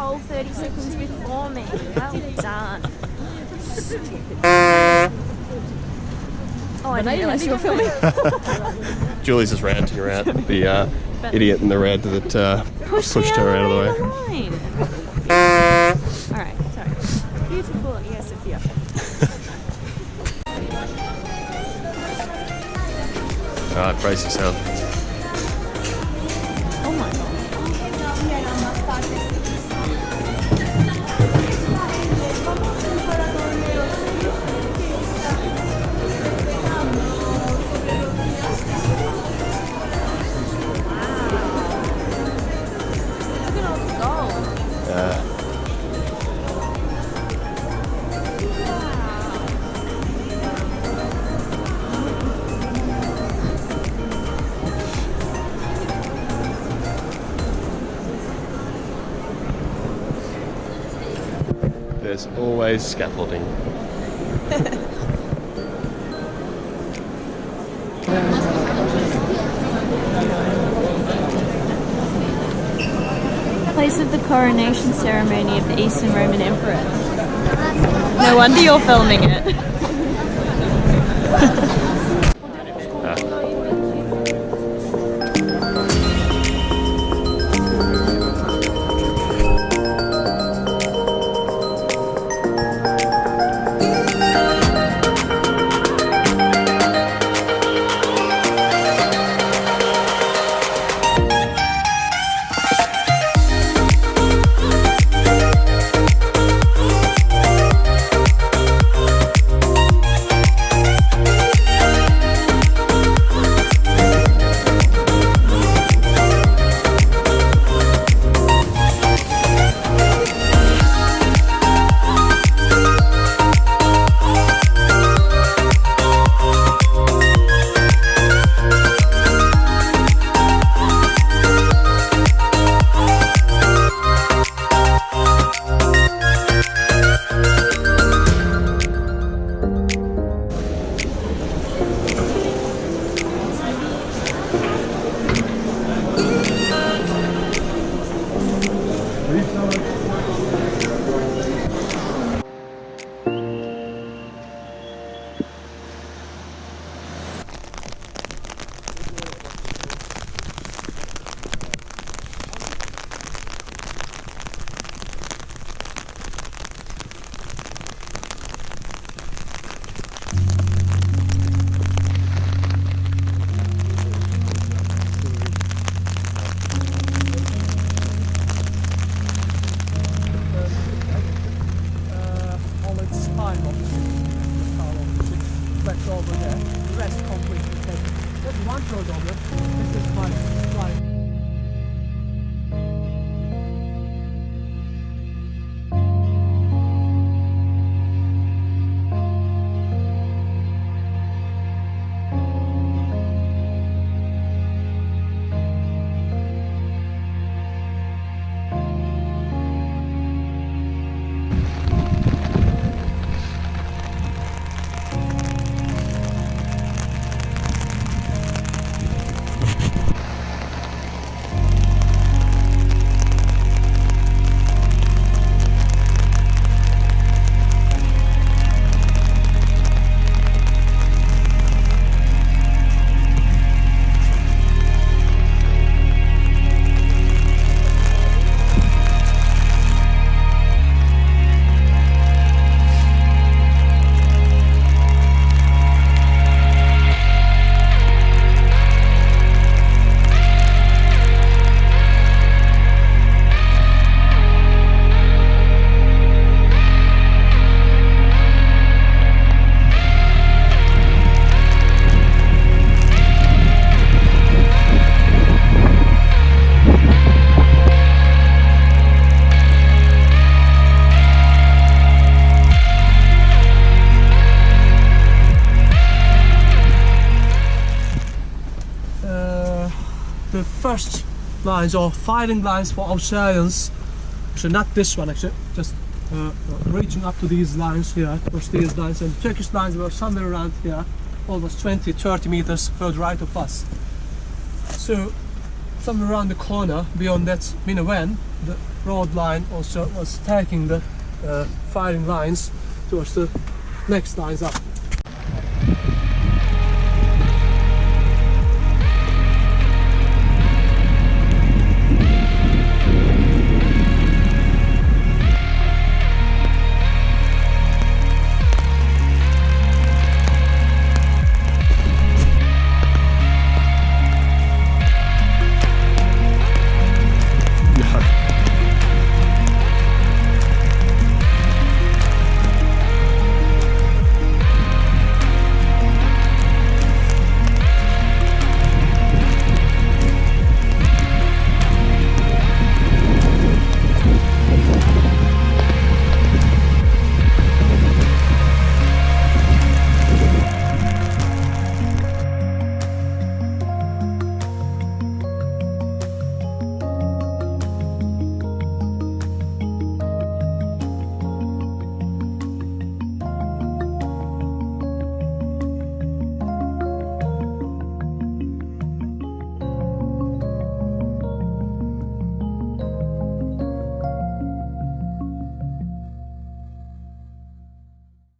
whole 30 seconds before me. Well done. Oh, I didn't realise you were filming. Julie's just ranting around the idiot in the red that pushed her out of the way. Alright, sorry. Beautiful, yes, Sophia. Alright, brace yourself. Oh my god. There's always scaffolding. Place of the coronation ceremony of the Eastern Roman Emperor. No wonder you're filming it. The first lines are firing lines for Australians. Actually, not this one, actually, just reaching up to these lines here, towards these lines, and Turkish lines were somewhere around here, almost 20-30 meters further right of us. So somewhere around the corner beyond that minivan, the road line also was taking the firing lines towards the next lines up.